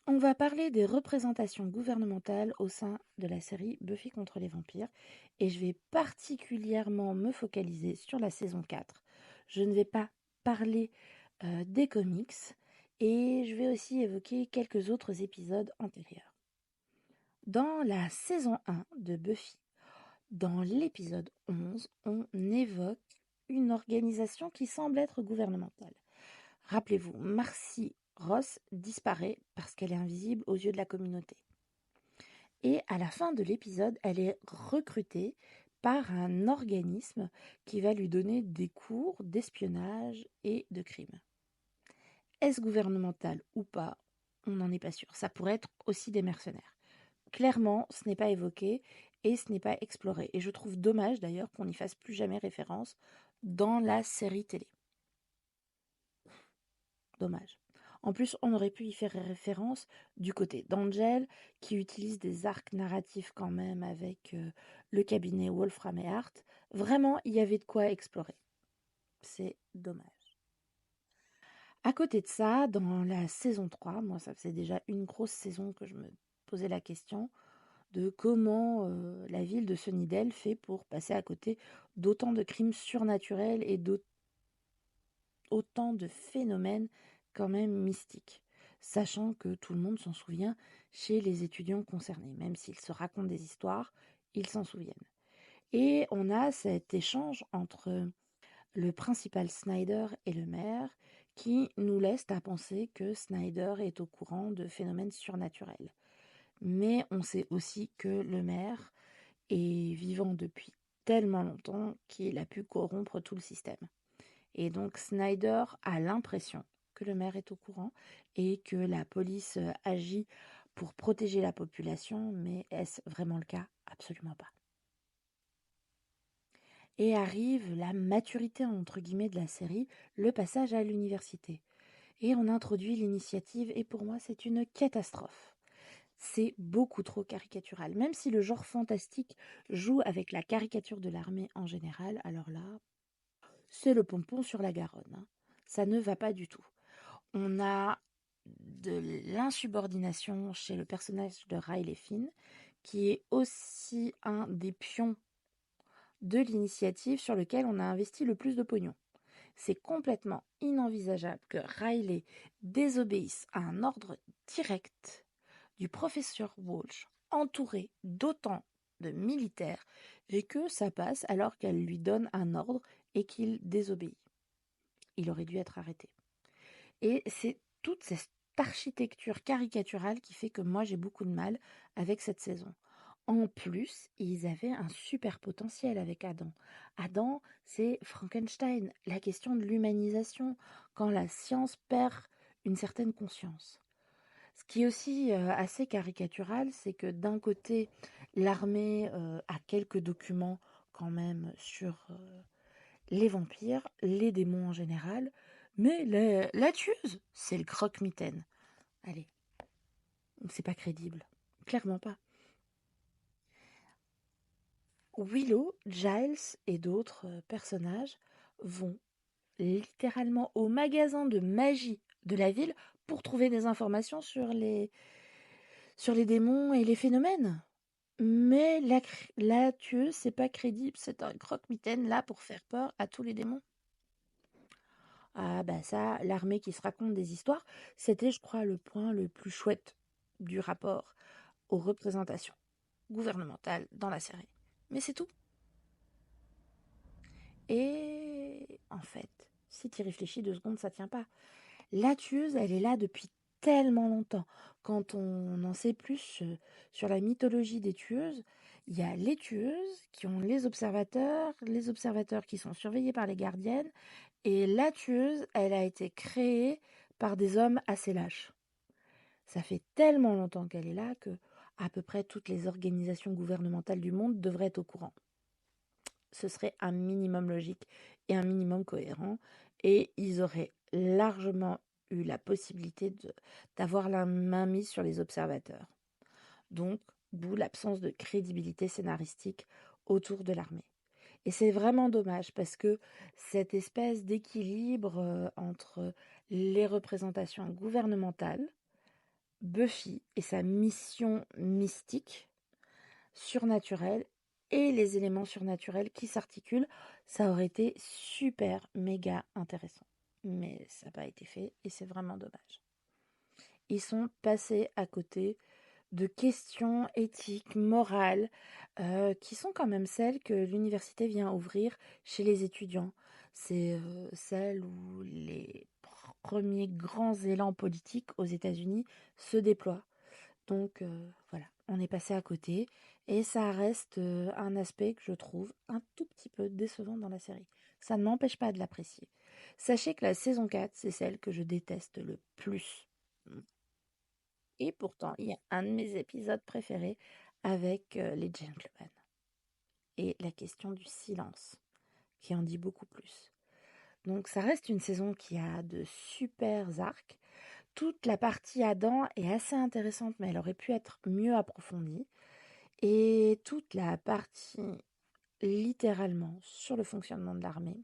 On va parler des représentations gouvernementales au sein de la série Buffy contre les vampires et je vais particulièrement me focaliser sur la saison 4. Je ne vais pas parler des comics et je vais aussi évoquer quelques autres épisodes antérieurs. Dans la saison 1 de Buffy, dans l'épisode 11, on évoque une organisation qui semble être gouvernementale. Rappelez-vous, Marcy Ross disparaît parce qu'elle est invisible aux yeux de la communauté. Et à la fin de l'épisode, elle est recrutée par un organisme qui va lui donner des cours d'espionnage et de crime. Est-ce gouvernemental ou pas? On n'en est pas sûr. Ça pourrait être aussi des mercenaires. Clairement, ce n'est pas évoqué et ce n'est pas exploré. Et je trouve dommage d'ailleurs qu'on n'y fasse plus jamais référence dans la série télé. Dommage. En plus, on aurait pu y faire référence du côté d'Angel, qui utilise des arcs narratifs quand même avec le cabinet Wolfram et Hart. Vraiment, il y avait de quoi explorer. C'est dommage. À côté de ça, dans la saison 3, moi ça faisait déjà une grosse saison que je me posais la question de comment la ville de Sunnydale fait pour passer à côté d'autant de crimes surnaturels et d'autant de phénomènes quand même mystiques, sachant que tout le monde s'en souvient chez les étudiants concernés, même s'ils se racontent des histoires, ils s'en souviennent. Et on a cet échange entre le principal Snyder et le maire qui nous laisse à penser que Snyder est au courant de phénomènes surnaturels. Mais on sait aussi que le maire est vivant depuis tellement longtemps qu'il a pu corrompre tout le système. Et donc Snyder a l'impression que le maire est au courant et que la police agit pour protéger la population, mais est-ce vraiment le cas? Absolument pas. Et arrive la maturité entre guillemets de la série, le passage à l'université. Et on introduit l'initiative et pour moi c'est une catastrophe. C'est beaucoup trop caricatural. Même si le genre fantastique joue avec la caricature de l'armée en général, alors là, c'est le pompon sur la Garonne, hein. Ça ne va pas du tout. On a de l'insubordination chez le personnage de Riley Finn, qui est aussi un des pions de l'initiative sur lequel on a investi le plus de pognon. C'est complètement inenvisageable que Riley désobéisse à un ordre direct du professeur Walsh, entouré d'autant de militaires, et que ça passe alors qu'elle lui donne un ordre et qu'il désobéit. Il aurait dû être arrêté. Et c'est toute cette architecture caricaturale qui fait que moi j'ai beaucoup de mal avec cette saison. En plus, ils avaient un super potentiel avec Adam. Adam, c'est Frankenstein, la question de l'humanisation, quand la science perd une certaine conscience. Ce qui est aussi assez caricatural, c'est que d'un côté, l'armée a quelques documents quand même sur les vampires, les démons en général, mais la tueuse, c'est le croque-mitaine. Allez, c'est pas crédible. Clairement pas. Willow, Giles et d'autres personnages vont littéralement au magasin de magie de la ville pour trouver des informations sur les démons et les phénomènes. Mais la tueuse, c'est pas crédible, c'est un croque-mitaine là pour faire peur à tous les démons. Ah bah ça, l'armée qui se raconte des histoires, c'était je crois le point le plus chouette du rapport aux représentations gouvernementales dans la série. Mais c'est tout. Et en fait, si tu y réfléchis 2 secondes, ça tient pas. La tueuse, elle est là depuis tellement longtemps. Quand on en sait plus sur la mythologie des tueuses, il y a les tueuses qui ont les observateurs qui sont surveillés par les gardiennes, et la tueuse, elle a été créée par des hommes assez lâches. Ça fait tellement longtemps qu'elle est là que à peu près toutes les organisations gouvernementales du monde devraient être au courant. Ce serait un minimum logique et un minimum cohérent, et ils auraient largement eu la possibilité d'avoir la main mise sur les observateurs. Donc, d'où l'absence de crédibilité scénaristique autour de l'armée. Et c'est vraiment dommage parce que cette espèce d'équilibre entre les représentations gouvernementales, Buffy et sa mission mystique, surnaturelle, et les éléments surnaturels qui s'articulent, ça aurait été super méga intéressant. Mais ça n'a pas été fait et c'est vraiment dommage. Ils sont passés à côté de questions éthiques, morales, qui sont quand même celles que l'université vient ouvrir chez les étudiants. C'est celles où les premiers grands élans politiques aux États-Unis se déploient. Donc voilà, on est passé à côté et ça reste un aspect que je trouve un tout petit peu décevant dans la série. Ça ne m'empêche pas de l'apprécier. Sachez que la saison 4, c'est celle que je déteste le plus. Et pourtant, il y a un de mes épisodes préférés avec les gentlemen. Et la question du silence, qui en dit beaucoup plus. Donc ça reste une saison qui a de super arcs. Toute la partie Adam est assez intéressante, mais elle aurait pu être mieux approfondie. Et toute la partie littéralement sur le fonctionnement de l'armée,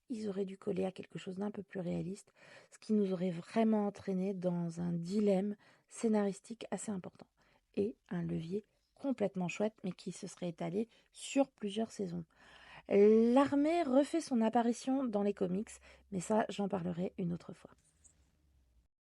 ils auraient dû coller à quelque chose d'un peu plus réaliste, ce qui nous aurait vraiment entraîné dans un dilemme scénaristique assez important. Et un levier complètement chouette, mais qui se serait étalé sur plusieurs saisons. L'armée refait son apparition dans les comics, mais ça, j'en parlerai une autre fois.